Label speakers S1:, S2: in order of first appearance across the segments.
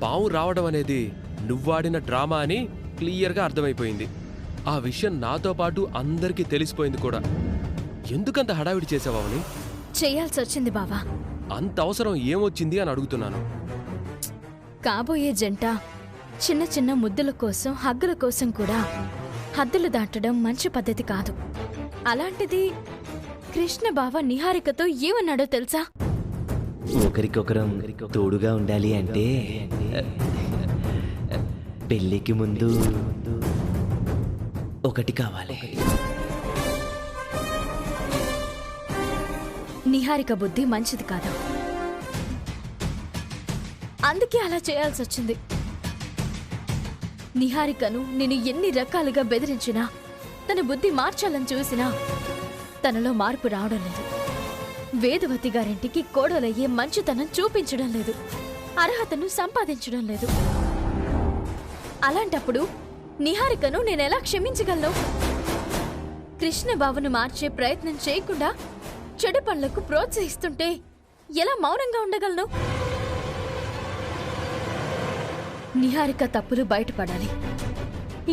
S1: పావు రావడం అనేది నువ్వాడిన డ్రామా అని క్లియర్గా అర్థమైపోయింది. ఆ విషయం నాతో పాటు అందరికీ తెలిసిపోయింది కూడా. ఎందుకంత హడావిడి చేసావని?
S2: చేయాల్సి వచ్చింది బావా.
S1: అంత అవసరం ఏమొచ్చింది అని అడుగుతున్నాను.
S2: కాబోయే జంట చిన్న చిన్న ముద్దుల కోసం, హగ్గుల కోసం కూడా హద్దులు దాటడం మంచి పద్ధతి కాదు. అలాంటిది కృష్ణ బావ నిహారికతో ఏమన్నాడో తెలుసా?
S3: ఒకరికొకరం తోడుగా ఉండాలి అంటే పెళ్ళికి ముందు ఒకటి కావాలి.
S2: నిహారిక బుద్ధి మంచిది కాదు, అందుకే అలా చేయాల్సి వచ్చింది. నిహారికను నేను ఎన్ని రకాలుగా బెదిరించినా, తన బుద్ధి మార్చాలని చూసినా తనలో మార్పు రావడం లేదు. వేదవతి గారింటికి కోడలయ్యే మంచితనం చూపించడం లేదు, అర్హతను సంపాదించడం లేదు. అలాంటప్పుడు నిహారికను నేనెలా క్షమించగలను? కృష్ణబాబును మార్చే ప్రయత్నం చేయకుండా చెడు పనులకు ప్రోత్సహిస్తుంటే ఎలా మౌనంగా ఉండగలను? నిహారిక తప్పులు బయటపడాలి,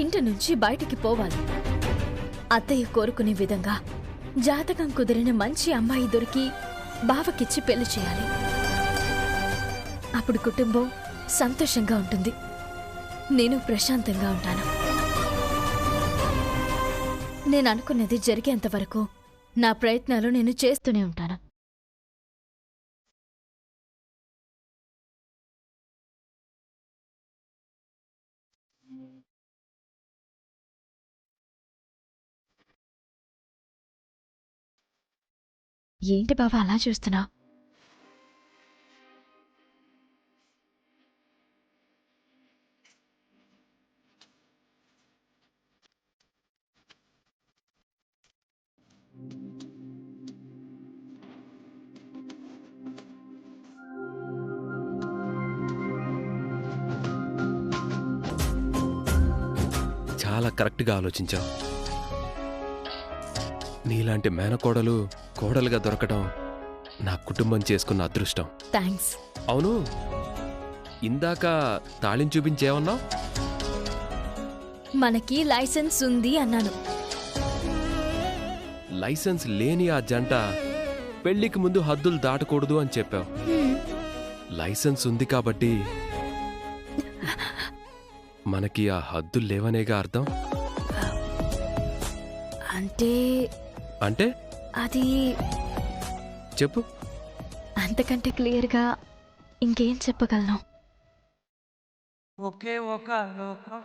S2: ఇంటి నుంచి బయటికి పోవాలి. అత్తయ్య కోరుకునే విధంగా జాతకం కుదిరిన మంచి అమ్మాయి దొరికి బావకిచ్చి పెళ్లి చేయాలి. అప్పుడు కుటుంబం సంతోషంగా ఉంటుంది, నేను ప్రశాంతంగా ఉంటాను. నేను అనుకున్నది జరిగేంత వరకు నా ప్రయత్నాలు నేను చేస్తూనే ఉంటాను. ఏంటి బావా అలా చూస్తున్నా?
S1: చాలా కరెక్ట్గా ఆలోచించావు. నీలాంటి మేనకోడలు కోడలుగా దొరకడం నా కుటుంబం చేసుకున్న అదృష్టం.
S2: థ్యాంక్స్.
S1: అవును, ఇందాక తాళిని చూపించేవన్నావు?
S2: మనకి లైసెన్స్ ఉంది అన్నాను.
S1: లైసెన్స్ లేని ఆ జంట పెళ్లికి ముందు హద్దులు దాటకూడదు అని చెప్పావు. లైసెన్స్ ఉంది కాబట్టి మనకి ఆ హద్దులు లేవనేగా అర్థం.
S2: అంటే
S1: అంటే
S2: అది
S1: చెప్పు.
S2: అంతకంటే క్లియర్గా ఇంకేం చెప్పగలను?
S4: ఒకే ఒక లోకం.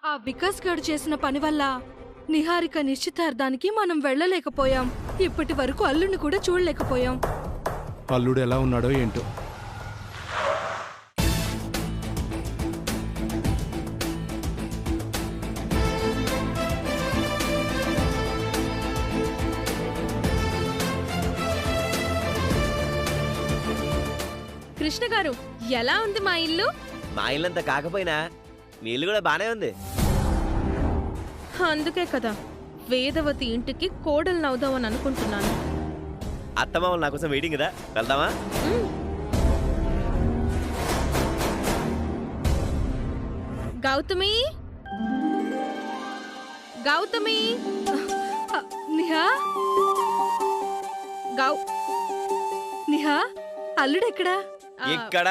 S5: ఆ వికాస్ గడు చేసిన పని వల్ల నిహారిక నిశ్చితార్థానికి మనం వెళ్ళలేకపోయాం. ఇప్పటి వరకు అల్లుడిని కూడా చూడలేకపోయాం.
S6: అల్లుడు ఎలా ఉన్నాడో ఏంటో.
S5: కృష్ణ గారు, ఎలా ఉంది మా ఇల్లు?
S3: మా ఇల్లంతా కాకపోయినా మీ ఇల్లు కూడా బానే ఉంది.
S4: అందుకే కదా వేదవతి ఇంటికి కోడలు నవ్వుదామని అనుకుంటున్నాను.
S7: అత్తమామలు నా కోసం వెయిటింగ్ కదా, వెళ్దామా?
S4: గౌతమి, గౌతమి,
S5: నిహా
S4: గౌ
S5: నిహా అల్లుడెక్కడా?
S7: ఇక్కడ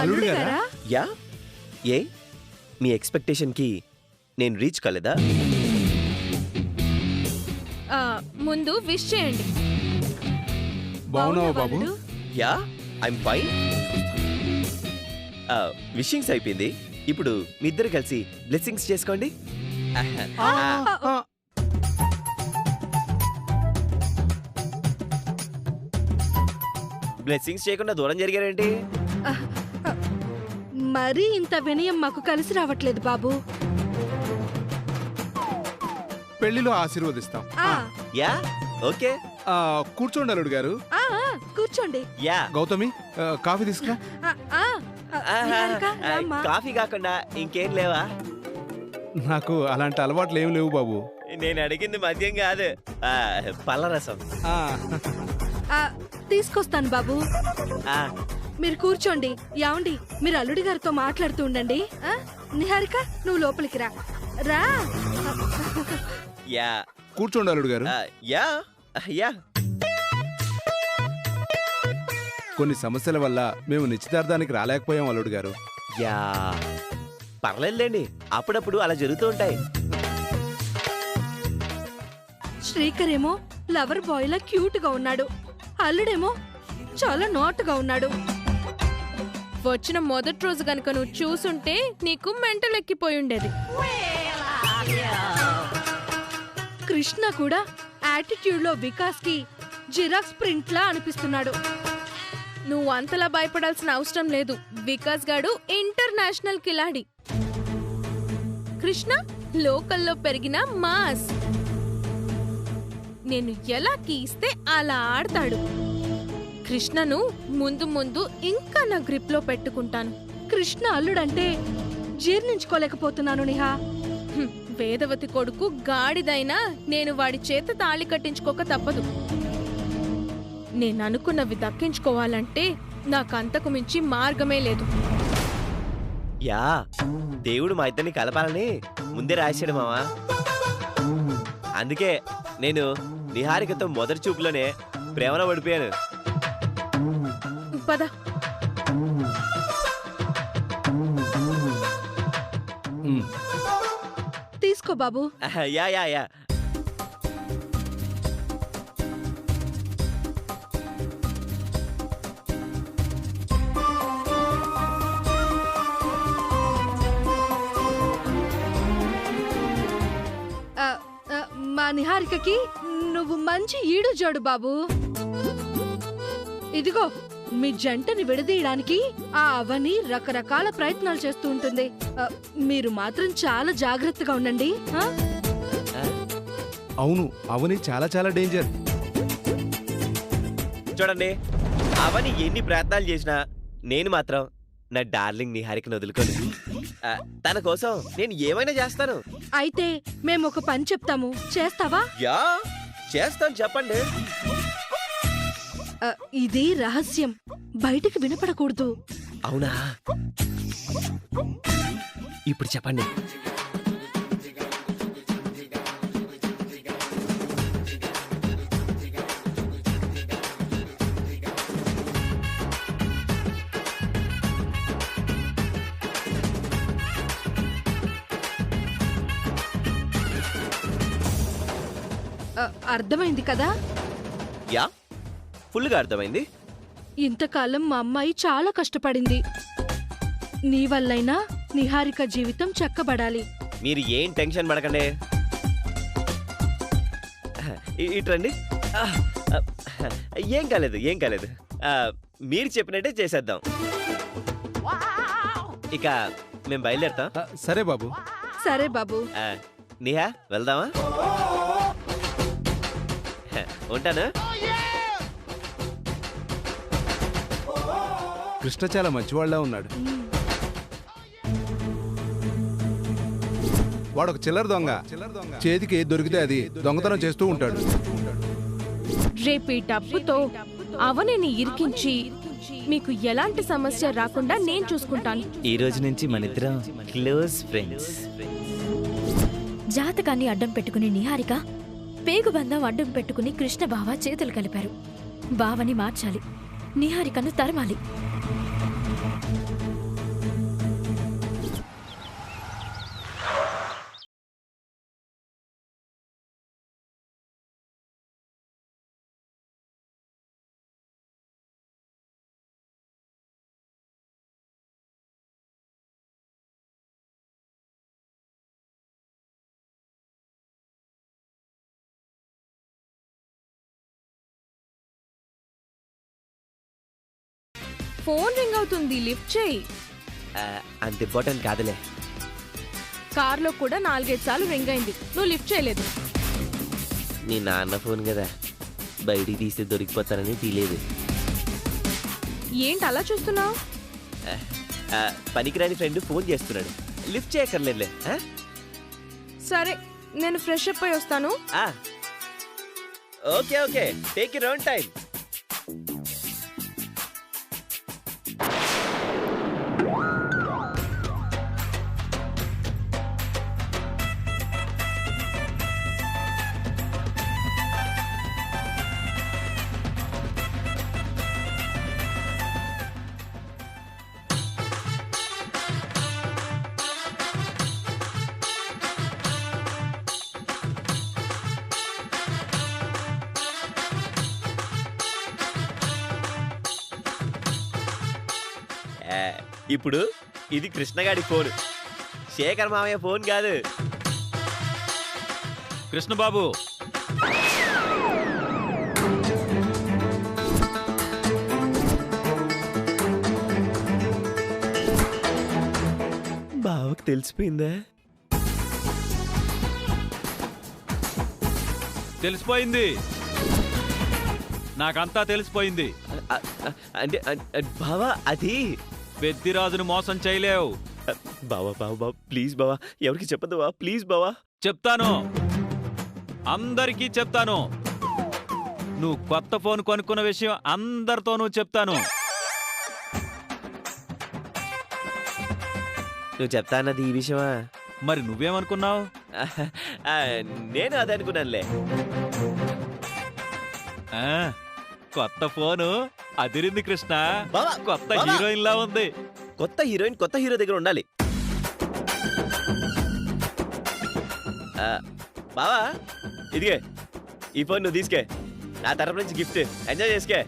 S5: అల్లుడు గారా?
S7: యా. ఏ మీ ఎక్స్పెక్టేషన్ కి నేను రీచ్ కాలేదా?
S4: ముందు విష్ చేయండి.
S6: బాగున్నావా బాబు?
S7: Yeah, I'm fine. విషింగ్స్ అయిపోయింది. ఇప్పుడు మీ ఇద్దరు కలిసి బ్లెస్సింగ్స్ చేసుకోండి. బ్లెస్సింగ్స్ చేయకుండా దూరం జరిగారేంటి?
S5: మరీ ఇంత వినయం మాకు కలిసి రావట్లేదు బాబు.
S6: పెళ్లిలో ఆశీర్వదిస్తాం.
S7: Yeah, okay.
S6: కూర్చోండి అల్లుడు గారు.
S5: కూర్చోండి.
S7: యా.
S6: గౌతమి, కాఫీ తీసుకురా.
S5: నిహారిక, రామ్మా.
S7: కాఫీ కాకుండా ఇంకేం లేవా?
S6: నాకు అలాంటి అలవాట్లు ఏం లేవు బాబు.
S7: నేను అడిగింది మద్యం కాదు, పళ్ళరసం.
S5: తీసుకొస్తాను బాబు. మీరు కూర్చోండి. యావండి, మీరు అల్లుడి గారితో మాట్లాడుతూ ఉండండి. నిహారిక, నువ్వు లోపలికి రా. రా.
S7: యా.
S6: కూర్చోండి అల్లుడు గారు.
S7: Yeah yeah.
S6: కొన్ని సమస్యల వల్ల మేము నిశ్చితార్థానికి రాలేకపోయాం అల్లుడు గారు.
S7: యా, పర్లేదులేండి, అప్పుడప్పుడు అలా జరుగుతూ ఉంటాయి.
S5: శ్రీకర్ ఏమో లవర్ బాయ్ లా క్యూట్ గా ఉన్నాడు. అల్లుడేమో చాలా నాటుగా ఉన్నాడు.
S4: వచ్చిన మొదటి రోజు గనుక నువ్వు చూసుంటే నీకు మెంటల్ ఎక్కిపోయి ఉండేది.
S5: కృష్ణ కూడా యాటిట్యూడ్ లో వికాస్ కి జిరాక్స్ ప్రింట్ లా అనిపిస్తున్నాడు.
S4: నువ్వు అంతలా భయపడాల్సిన అవసరం లేదు. వికాస్ గాడు ఇంటర్నేషనల్ కిలాడి. కృష్ణ లోకల్లో పెరిగిన మాస్. నేను ఎలా గీస్తే అలా ఆడతాడు. కృష్ణను ముందు ముందు ఇంకా నా గ్రిప్ లో పెట్టుకుంటాను.
S5: కృష్ణ అల్లుడంటే జీర్ణించుకోలేకపోతున్నాను నిహా.
S4: వేదవతి కొడుకు గాడిదైనా నేను వాడి చేత తాళి కట్టించుకోక తప్పదు. నేననుకున్నవి దక్కించుకోవాలంటే నాకంతకు మించి మార్గమే లేదు.
S7: యా, దేవుడు మా ఇద్దరిని కలపాలని ముందే రాశాడు మావా. అందుకే నేను నిహారికతో మొదటి చూపులోనే ప్రేమలో పడిపోయాను.
S4: పద.
S5: తీసుకో బాబు.
S7: Yeah yeah yeah.
S5: మా నిహారికకి నువ్వు మంచి ఈడు జోడు బాబు. ఇదిగో, మీ జంటని విడదీయడానికి ఆ అవని రకరకాల ప్రయత్నాలు చేస్తూ ఉంటుంది. మీరు మాత్రం చాలా జాగ్రత్తగా ఉండండి.
S6: అవును, అవని చాలా చాలా డేంజర్.
S7: చూడండి, అవని ఎన్ని ప్రయత్నాలు చేసినా నేను మాత్రం నా డార్లింగ్ నిహారికను వదులుకోను. తన కోసం నేను ఏమైనా చేస్తాను.
S5: అయితే మేము ఒక పని చెప్తాము, చేస్తావా?
S7: యా, చేస్తాను, చెప్పండి.
S5: ఇది రహస్యం, బయటికి వినపడకూడదు.
S7: అవునా? ఇప్పుడు చెప్పండి.
S5: అర్థమైంది కదా?
S7: యా, ఫుల్గా అర్థమైంది.
S5: ఇంతకాలం మా అమ్మాయి చాలా కష్టపడింది. నీ వల్లైనా నిహారిక జీవితం చక్కబడాలి.
S7: మీరు ఏం టెన్షన్ పడకండి. ఇట్రండి. ఏం కాలేదు, ఏం కాలేదు. మీరు చెప్పినట్టే చేసేద్దాం. ఇక మేము బయలుదేరుతాం.
S6: సరే బాబు.
S5: సరే బాబు.
S7: నిహా వెళ్దామా? ఉంటాను.
S6: కృష్ణ చాలా మంచివాళ్ళ ఉన్నాడు. వాడు ఒక చిల్లర దొంగ. చేతికి దొరికితే అది దొంగతనం చేస్తూ ఉంటాడు.
S4: రేపు ఈ డబ్బుతో అవనిని ఇరికించి మీకు ఎలాంటి సమస్య రాకుండా నేను చూసుకుంటాను.
S3: ఈ రోజు నుంచి మనిద్దరం క్లోజ్ ఫ్రెండ్స్.
S2: జాతకాన్ని అడ్డం పెట్టుకుని నిహారిక, పేగుబంధం అడ్డం పెట్టుకుని కృష్ణ బావ చేతులు కలిపారు. బావని మార్చాలి, నిహారికను తరమాలి.
S4: ఫోన్ రింగ్ అవుతుంది, లిఫ్ట్ చేయి.
S7: అంత ఇంపార్టెంట్ కాదులే.
S4: కార్లో కూడా 4-5 సార్లు రింగ్ అయింది, నువ్వు లిఫ్ట్ చేయలేదు.
S7: నీ నాన్న ఫోన్ కదా, బయటికి తీస్తే దొరికిపోతానని తీలేదు.
S4: ఏంటి అలా చూస్తున్నావు?
S7: పనికిరాని ఫ్రెండ్ ఫోన్ చేస్తున్నాడు, లిఫ్ట్ చేయక్కర్లేదులే.
S4: సరే, నేను ఫ్రెష్ అప్ అయి వస్తాను.
S7: Okay okay, take your own time. ఇప్పుడు ఇది కృష్ణగాడి ఫోన్, శేఖర్ మామయ్య ఫోన్ కాదు.
S8: కృష్ణబాబు,
S7: బావకు తెలిసిపోయిందా?
S8: తెలిసిపోయింది, నాకంతా తెలిసిపోయింది.
S7: అంటే బావా, అది
S8: పెద్దిరాజును మోసం చేయలేవు.
S7: బావా బావా బావా ప్లీజ్ బావా, ఎవరికి చెప్పదు బావా, ప్లీజ్ బావా.
S8: చెప్తాను, అందరికీ చెప్తాను. నువ్వు కొత్త ఫోన్ కొనుక్కున్న విషయం అందరితోనూ చెప్తాను.
S7: నువ్వు చెప్తా అన్నది ఈ విషయమా?
S8: మరి నువ్వేమనుకున్నావు?
S7: నేను అదే అనుకున్నానులే.
S8: కొత్త ఫోను అదిరింది కృష్ణ,
S7: బావా,
S8: కొత్త
S7: బావా.
S8: హీరోయిన్ లా ఉంది.
S7: కొత్త హీరోయిన్ కొత్త హీరో దగ్గర ఉండాలి. బావా, ఇదిగే ఈ ఫోన్ నువ్వు తీసుకే, నా తరపు నుంచి గిఫ్ట్, ఎంజాయ్ చేసుకే.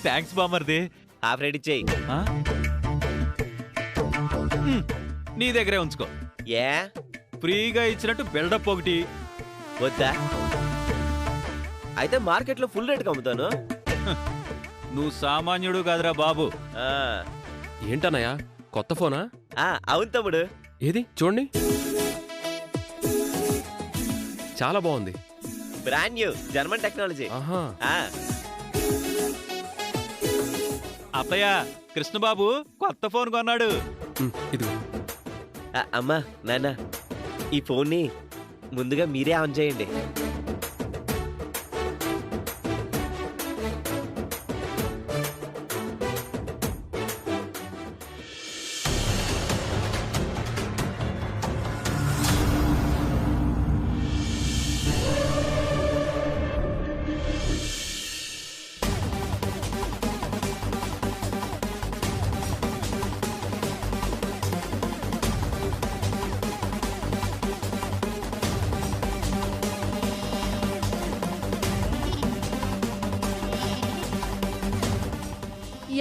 S8: థ్యాంక్స్ బామర్ది.
S7: హాఫ్ రేట్ ఇచ్చేయి.
S8: నీ దగ్గరే ఉంచుకో.
S7: ఏ
S8: ఫ్రీగా ఇచ్చినట్టు బిల్డప్ ఒకటి
S7: వద్దా? అయితే మార్కెట్లో ఫుల్ రేట్కి అమ్ముతాను.
S8: నువ్వు సామాన్యుడు కాదురా బాబు.
S1: ఏంటన్నయ్య, కొత్త ఫోనా?
S7: అవును తమ్ముడు.
S1: ఏది చూడండి, చాలా బాగుంది.
S7: Brand new German technology.
S1: ఆహా,
S8: అత్తయ్య, కృష్ణబాబు కొత్త ఫోన్ కొన్నాడు.
S1: ఇదిగో.
S7: అమ్మా నాన్న, ఈ ఫోన్ని ముందుగా మీరే ఆన్ చేయండి.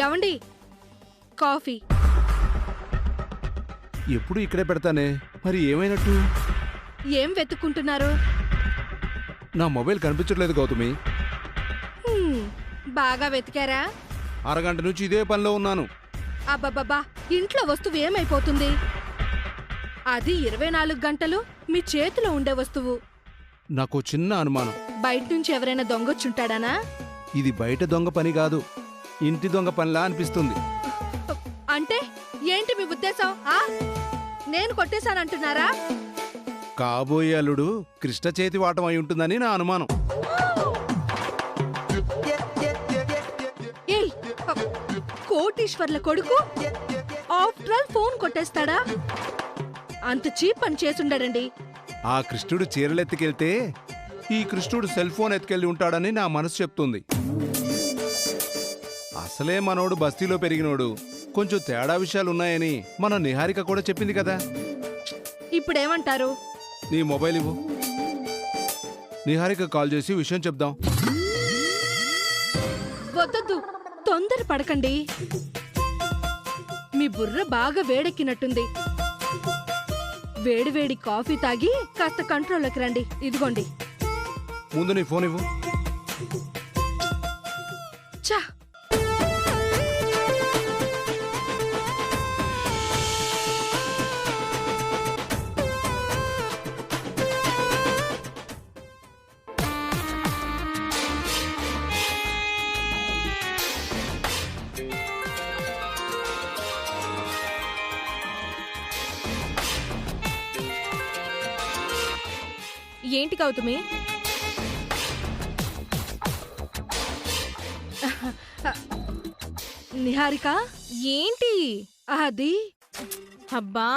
S5: ఏమండి, కాఫీ.
S6: ఎప్పుడు ఇక్కడే పెడతానే, మరి ఏమైనట్టు?
S5: ఏం వెతుక్కుంటున్నారు?
S6: నా మొబైల్ కనిపించట్లేదు గౌతమి.
S5: బాగా వెతికారా?
S6: అరగంట నుంచి ఇదే పనిలో ఉన్నాను.
S5: అబ్బబ్బబ్బా, ఇంట్లో వస్తువు ఏమైపోతుంది? అది 24 గంటలు మీ చేతిలో ఉండే వస్తువు.
S6: నాకు చిన్న అనుమానం.
S5: బయట నుంచి ఎవరైనా దొంగొచ్చుంటాడానా?
S6: ఇది బయట దొంగ పని కాదు, ఇంటి దొంగ పనిలా అనిపిస్తుంది.
S5: అంటే ఏంటి మీ ఉద్దేశం? నేను కొట్టేశానంటున్నారా?
S6: కాబోయే అల్లుడు కృష్ణ చేతి వాటం అయి ఉంటుందని నా అనుమానం.
S5: ఏయ్, కోటీశ్వర్ల కొడుకు ఆఫ్టర్ ఆల్ ఫోన్ కొట్టేస్తాడా? అంత చీప్ పని చేసుండడండి.
S6: ఆ కృష్ణుడు చీరలెత్తికెళ్తే ఈ కృష్ణుడు సెల్ ఫోన్ ఎత్తుకెళ్ళి ఉంటాడని నా మనసు చెప్తుంది. అసలే మనోడు బస్తీలో పెరిగినోడు, కొంచెం తేడా విషయాలున్నాయని మన నిహారిక కూడా చెప్పింది కదా.
S5: ఇప్పుడేమంటారు?
S6: నీ మొబైల్ ఇవ్వు, నిహారిక కాల్ చేసి విషయం చెప్దాం.
S5: వద్దొద్దు, తొందర పడకండి. మీ బుర్ర బాగా వేడెక్కినట్టుంది. వేడివేడి కాఫీ తాగి కాస్త కంట్రోల్లోకి రండి. ఇదిగోండి.
S6: ముందు నీ ఫోన్ ఇవ్వు.
S5: చా,
S4: ఏంటి గౌతమి?
S5: నిహారిక,
S4: ఏంటి
S5: అది
S4: అబ్బా?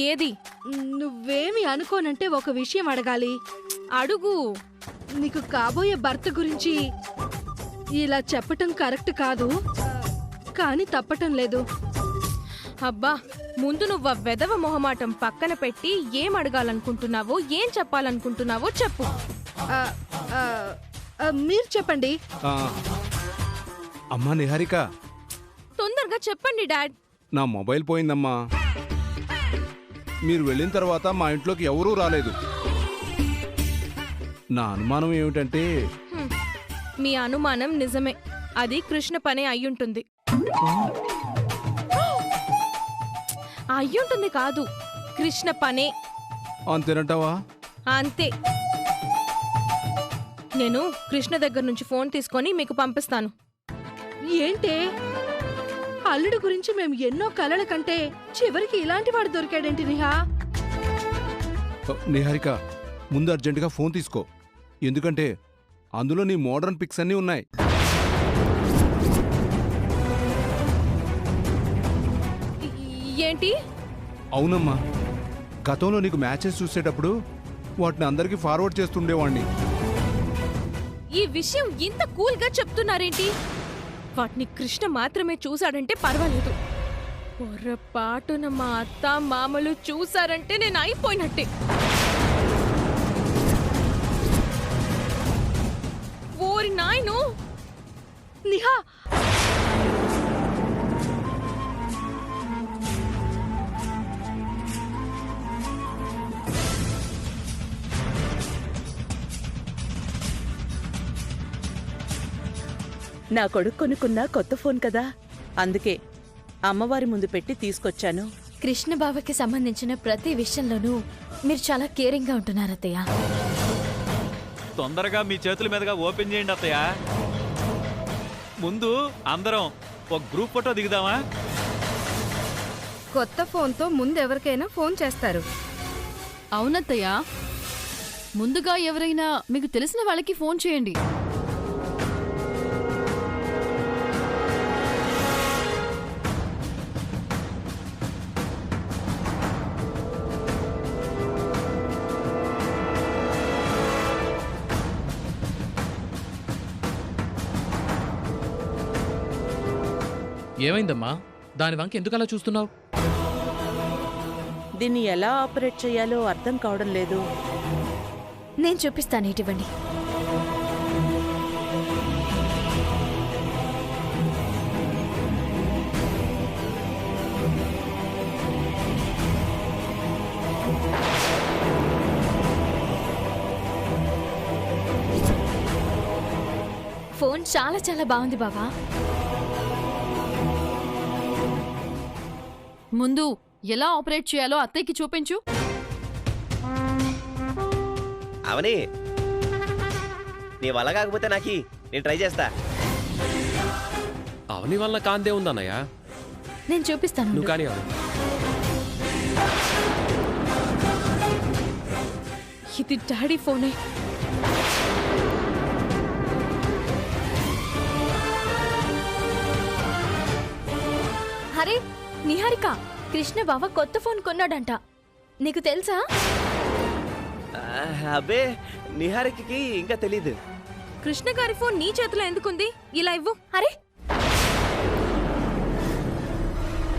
S4: ఏది?
S5: నువ్వేమి అనుకోనంటే ఒక విషయం అడగాలి.
S4: అడుగు.
S5: నీకు కాబోయే భర్త గురించి ఇలా చెప్పటం కరెక్ట్ కాదు, కానీ తప్పటం లేదు.
S4: అబ్బా, ముందు నువ్వు ఆ వెధవ మొహమాటం పక్కన పెట్టి ఏం అడగాలనుకుంటున్నావో, ఏం చెప్పాలనుకుంటున్నావో చెప్పు.
S5: ఆ, ఆ, ఆ, మీరు చెప్పండి.
S6: అమ్మా నిహారిక,
S4: తొందరగా చెప్పండి డాడ్.
S6: నా మొబైల్ పోయిందమ్మా. మీరు వెళ్ళిన తర్వాత మా ఇంట్లోకి ఎవరూ రాలేదు. నా అనుమానం ఏమిటంటే,
S4: హ్మ్. మీ అనుమానం నిజమే. అది కృష్ణ పనే అయ్యుంటుంది. అయ్యుంటుంది కాదు, కృష్ణ పనే.
S6: అంతేనంటావా?
S4: అంతే. నేను కృష్ణ దగ్గర నుంచి ఫోన్ తీసుకొని మీకు పంపిస్తాను.
S5: ఏంటే, అల్లుడు గురించి మేము ఎన్నో కలల కంటే చివరికి ఇలాంటి వాడు దొరికాడేంటి నిహా?
S6: నిహారిక, ముందు అర్జెంటుగా ఫోన్ తీసుకో, ఎందుకంటే అందులో నీ మోడర్న్ పిక్స్ అన్నీ ఉన్నాయి.
S4: ఏంటి?
S6: అవునమ్మా, గతంలో నీకు మ్యాచెస్ చూసేటప్పుడు వాటిని అందరికీ ఫార్వర్డ్ చేస్తుండేవాణ్ణి.
S4: ఈ విషయం ఇంత కూల్గా చెప్తున్నారేంటి? వాటిని కృష్ణ మాత్రమే చూశాడంటే పర్వాలేదు, పొరపాటున మా అత్త మామలు చూశారంటే నేను అయిపోయినట్టే. ఓరి నాయను!
S5: నిహా,
S9: నా కొడుకు కొనుక్కున్న కొత్త ఫోన్ కదా, అందుకే అమ్మవారి ముందు పెట్టి తీసుకొచ్చాను.
S2: కృష్ణ బావకి సంబంధించిన ప్రతి విషయంలోనూ మీరు చాలా కేరింగ్గా ఉంటున్నారు అత్తయ్య.
S8: తొందరగా మీ చేతుల మీదుగా ఓపెన్ చేయండి అత్తయ్య. ముందు అందరం ఒక గ్రూప్ ఫోటో దిగుదామా?
S4: కొత్త ఫోన్తో ముందు ఎవరికైనా ఫోన్ చేస్తారు.
S10: అవునత్తయ్య, ముందుగా ఎవరైనా మీకు తెలిసిన వాళ్ళకి ఫోన్ చేయండి.
S11: ఏమైందమ్మా? దాని వంక ఎందుకు అలా చూస్తున్నావు?
S9: దీన్ని ఎలా ఆపరేట్ చేయాలో అర్థం కావడం లేదు.
S2: నేను చూపిస్తాను, ఇటువంటి. ఫోన్ చాలా చాలా బాగుంది బావా.
S10: ముందు ఎలా ఆపరేట్ చేయాలో అత్తయ్యకి చూపించు.
S7: అవని నీ వల్ల కాకపోతే నాకి నేను ట్రై చేస్తా.
S1: అవని వల్ల కాందే ఉందన్నయ్య.
S2: నేను చూపిస్తాను.
S1: నువ్వు కానీ అవని.
S4: ఇది డాడీ ఫోనే.
S2: అరే నిహారిక, కృష్ణ బావ కొత్త ఫోన్ కొన్నాడంట. నీకు తెలుసా?
S7: అబ్బే నిహారికకి ఇంకా తెలీదు.
S4: కృష్ణ గారి ఫోన్ నీ చేతిలో ఎందుకుంది? ఇలా ఇవ్వు.
S2: అరే